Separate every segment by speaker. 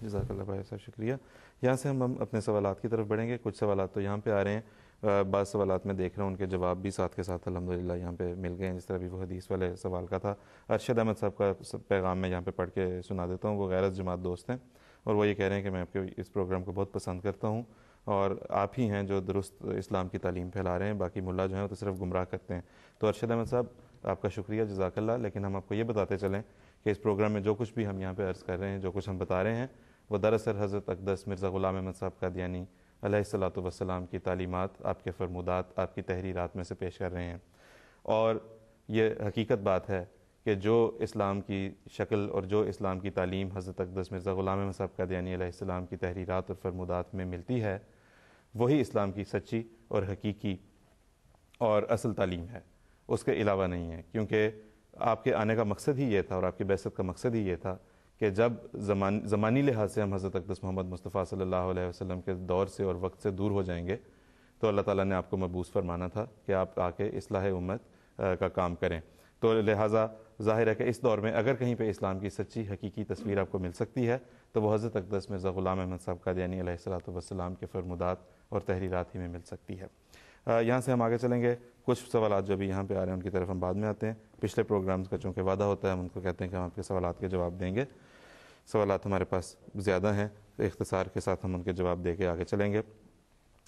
Speaker 1: جزاک اللہ بھائی صاحب، شکریہ. یہاں سے ہم اپنے سوالات کی طرف بڑھیں گے. کچھ سوالات تو یہاں پہ آ رہے ہیں، بعض سوالات میں دیکھ رہا ہوں ان کے جواب بھی ساتھ کے ساتھ الحمدللہ یہاں پہ مل گئے ہیں. جس طرح بھی وہ حدیث والے سوال کا تھا، ارشد احمد صاحب کا پیغام میں یہاں پہ پڑھ کے سنا دیتا ہوں. وہ غیرت جماعت دوست ہیں اور وہ یہ کہہ رہے ہیں کہ میں آپ کے اس پروگرام کو بہت پسند کرتا ہوں اور آپ ہی ہیں جو درست اسلام کی تعلیم پھیلا رہے ہیں، باقی ملا جو ہیں وہ تو صرف گمراہ کرتے ہیں. تو ارشد احمد صاحب آپ کا شکریہ، جزاک اللہ. لیکن ہم آپ کو یہ بتاتے چلیں کہ اس پروگرام میں جو کچھ بھی ہم یہاں پہ عرض کر رہے ہیں، جو کچھ ہم بتا رہے ہیں، وہ دراصل حضرت اقدس مرزا غلام احمد صاحب قادیانی علیہ الصلوۃ والسلام کی تعلیمات، آپ کے فرمودات، آپ کی تحریرات میں سے پیش کر رہے ہیں. اور یہ حقیقت بات ہے کہ جو اسلام کی شکل اور جو اسلام کی تعلیم حضرت اقدس مرزا غلام احمد صاحب قادیانی علیہ السلام کی تحریرات اور فرمودات میں ملتی ہے، وہی اسلام کی سچی اور حقیقی اور اصل تعلیم ہے، اس کے علاوہ نہیں ہے. کیونکہ آپ کے آنے کا مقصد ہی یہ تھا اور آپ کی بعثت کا مقصد ہی یہ تھا کہ جب زمانی لحاظ سے ہم حضرت اقدس محمد مصطفیٰ صلی اللہ علیہ وسلم کے دور سے اور وقت سے دور ہو جائیں گے تو اللہ تعالیٰ نے آپ کو مبعوث فرمانا تھا کہ آپ آ کے اصلاح امت کا کام کریں. تو لہٰذا ظاہر ہے کہ اس دور میں اگر کہیں پہ اسلام کی سچی حقیقی تصویر آپ کو مل سکتی ہے تو وہ حضرت اقدس مرزا غلام احمد صاحب قادیانی علیہ الصلوۃ والسلام کے فرمودات اور تحریرات ہی میں مل سکتی ہے. یہاں سے ہم آگے چلیں گے. کچھ سوالات جو بھی یہاں پہ آ رہے ہیں ان کی طرف ہم بعد میں آتے ہیں. پچھلے پروگرامز کا چونکہ وعدہ ہوتا ہے، ہم ان کو کہتے ہیں کہ ہم آپ کے سوالات کے جواب دیں گے. سوالات ہمارے پاس زیادہ ہیں، اختصار کے ساتھ ہم ان کے جواب دے کے آگے چلیں گے.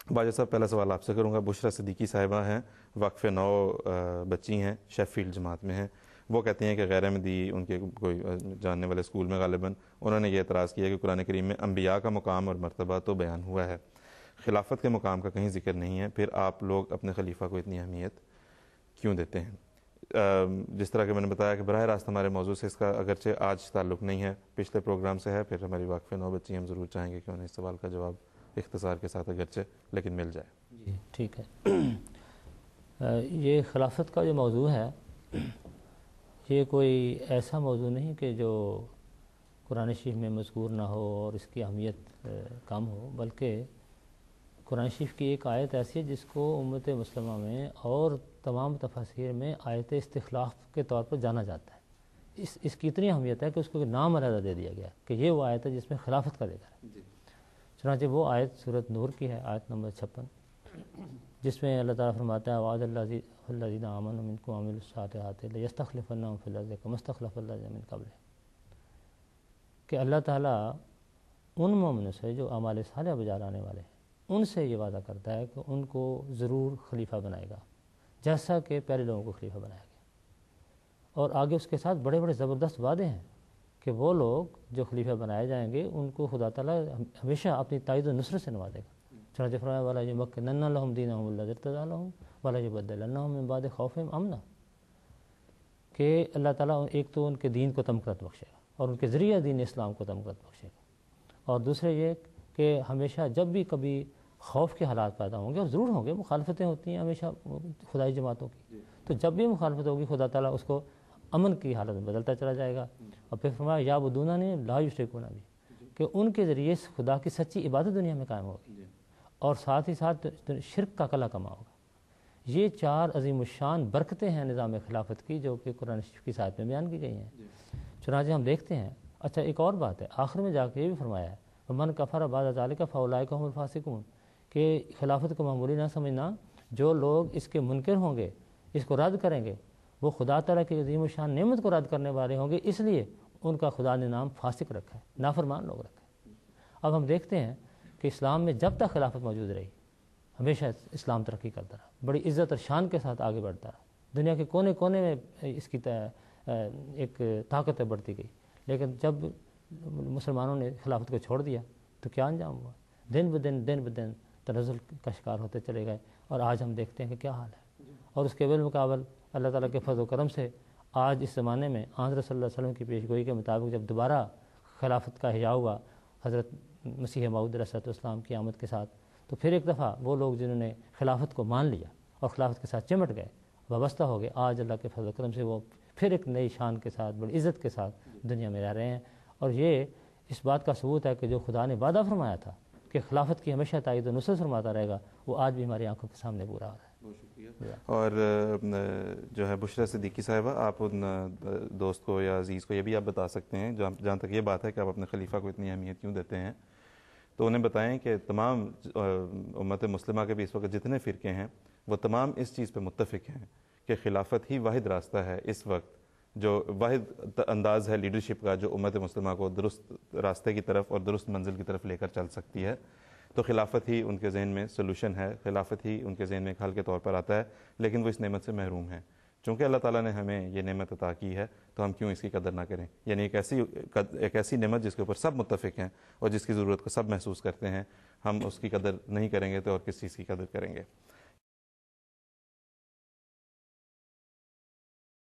Speaker 1: باجا صاحب، پہلا سوال آپ سے کروں گا. بشرا صدیقی صاحبہ ہیں، وقف 9 بچی ہیں، شیفیلڈ جماعت میں ہیں. وہ کہتی ہیں کہ غیر احمدی ان کے کوئی جاننے والے اسکول میں غالباً انہوں نے یہ اعتراض کیا کہ قرآن کریم میں انبیاء کا مقام اور مرتبہ تو بیان ہوا ہے، خلافت کے مقام کا کہیں ذکر نہیں ہے، پھر آپ لوگ اپنے خلیفہ کو اتنی اہمیت کیوں دیتے ہیں؟ جس طرح کہ میں نے بتایا کہ براہ راست ہمارے موضوع سے اس کا اگرچہ آج تعلق نہیں ہے، پچھلے پروگرام سے ہے. پھر ہماری وقف 9 بچی ہم ضرور چاہیں گے کہ انہیں اس سوال کا جواب اختصار کے ساتھ اگرچہ لیکن مل جائے.
Speaker 2: جی ٹھیک ہے. یہ خلافت کا جو موضوع ہے یہ کوئی ایسا موضوع نہیں کہ جو قرآن شریف میں مذکور نہ ہو اور اس کی اہمیت کم ہو، بلکہ قرآن شریف کی ایک آیت ایسی ہے جس کو امت مسلمہ میں اور تمام تفاسیر میں آیت استخلاف کے طور پر جانا جاتا ہے. اس کی اتنی اہمیت ہے کہ اس کو نام علیحدہ دے دیا گیا کہ یہ وہ آیت ہے جس میں خلافت کا ذکر ہے. چنانچہ وہ آیت سورۃ نور کی ہے، آیت نمبر 56، جس میں اللہ تعالیٰ فرماتا ہے وعد الذین آمنوا منکم وعملوا الصالحات لیستخلفنہم فی الارض کما استخلف الذین من قبلہم، کہ اللہ تعالیٰ ان مومنوں سے جو اعمال صالحہ بجا لانے والے ہیں ان سے یہ وعدہ کرتا ہے کہ ان کو ضرور خلیفہ بنائے گا جیسا کہ پہلے لوگوں کو خلیفہ بنایا گیا. اور آگے اس کے ساتھ بڑے بڑے زبردست وعدے ہیں کہ وہ لوگ جو خلیفہ بنائے جائیں گے ان کو خدا تعالیٰ ہمیشہ اپنی تائید و نصرت سے نوازے گا. چنانچہ فرمایا وَلَا يُمَكِّنَنَّ لَهُمْ دِينَهُمُ الَّذِي ارْتَضَىٰ لَهُمْ وَلَا يُبَدِّلَنَّهُم مِّن بَعْدِ خَوْفِهِمْ أَمْنًا، کہ اللہ تعالیٰ ایک تو ان کے دین کو تمکنت بخشے گا اور ان کے ذریعہ دین اسلام کو تمکنت بخشے گا، اور دوسرے یہ کہ ہمیشہ جب بھی کبھی خوف کے حالات پیدا ہوں گے، اور ضرور ہوں گے، مخالفتیں ہوتی ہیں ہمیشہ خدائی جماعتوں کی، تو جب بھی مخالفت ہوگی خدا تعالیٰ اس کو امن کی حالت میں بدلتا چلا جائے گا. اور پھر فرمایا یعبدوننی لا یشرکون بی، کہ ان کے ذریعے خدا کی سچی عبادت دنیا میں قائم ہوگی اور ساتھ ہی ساتھ شرک کا کلا کما ہوگا. یہ 4 عظیم الشان برکتیں ہیں نظام خلافت کی جو کہ قرآن شریف کی ساتھ میں بیان کی گئی ہیں. چنانچہ ہم دیکھتے ہیں. اچھا ایک اور بات ہے، آخر میں جا کے یہ بھی فرمایا ہے وَمَنْ كَفَرَ بَعْدَ ذَلِكَ فَأُولَٰئِكَ هُمُ الْفَاسِقُونَ، کہ خلافت کو معمولی نہ سمجھنا، جو لوگ اس کے منکر ہوں گے، اس کو رد کریں گے، وہ خدا تعالیٰ کی عظیم الشان نعمت کو رد کرنے والے ہوں گے، اس لیے ان کا خدا نے نام فاسق رکھا ہے، نافرمان لوگ رکھا ہے. اب ہم دیکھتے ہیں کہ اسلام میں جب تک خلافت موجود رہی ہمیشہ اسلام ترقی کرتا رہا، بڑی عزت اور شان کے ساتھ آگے بڑھتا رہا، دنیا کے کونے کونے میں اس کی ایک طاقت بڑھتی گئی. لیکن جب مسلمانوں نے خلافت کو چھوڑ دیا تو کیا انجام ہوا؟ دن بدن تنزل کا شکار ہوتے چلے گئے، اور آج ہم دیکھتے ہیں کہ کیا حال ہے. اور اس کے بالمقابل اللہ تعالیٰ کے فضل و کرم سے آج اس زمانے میں حضرت صلی اللہ علیہ وسلم کی پیشگوئی کے مطابق جب دوبارہ خلافت کا احیاء ہوا حضرت مسیح موعود علیہ السلام کی آمد کے ساتھ، تو پھر ایک دفعہ وہ لوگ جنہوں نے خلافت کو مان لیا اور خلافت کے ساتھ چمٹ گئے، وابستہ ہو گئے، آج اللہ کے فضل و کرم سے وہ پھر ایک نئی شان کے ساتھ بڑی عزت کے ساتھ دنیا میں رہ رہے ہیں. اور یہ اس بات کا ثبوت ہے کہ جو خدا نے وعدہ فرمایا تھا کہ خلافت کی ہمیشہ تائید و نصرت فرماتا رہے گا، وہ آج بھی ہماری آنکھوں کے سامنے پورا ہو رہا ہے.
Speaker 1: اور جو ہے بشرا صدیقی صاحبہ، آپ ان دوست کو یا عزیز کو یہ بھی آپ بتا سکتے ہیں جہاں تک یہ بات ہے کہ آپ اپنے خلیفہ کو اتنی اہمیت کیوں دیتے ہیں، تو انہیں بتائیں کہ تمام امت مسلمہ کے بھی اس وقت جتنے فرقے ہیں وہ تمام اس چیز پہ متفق ہیں کہ خلافت ہی واحد راستہ ہے اس وقت، جو واحد انداز ہے لیڈرشپ کا جو امت مسلمہ کو درست راستے کی طرف اور درست منزل کی طرف لے کر چل سکتی ہے۔ تو خلافت ہی ان کے ذہن میں سلوشن ہے، خلافت ہی ان کے ذہن میں ایک حل کے طور پر آتا ہے، لیکن وہ اس نعمت سے محروم ہیں۔ چونکہ اللہ تعالیٰ نے ہمیں یہ نعمت عطا کی ہے تو ہم کیوں اس کی قدر نہ کریں؟ یعنی ایک ایسی نعمت جس کے اوپر سب متفق ہیں اور جس کی ضرورت کو سب محسوس کرتے ہیں، ہم اس کی قدر نہیں کریں گے تو اور کس چیز کی قدر کریں گے؟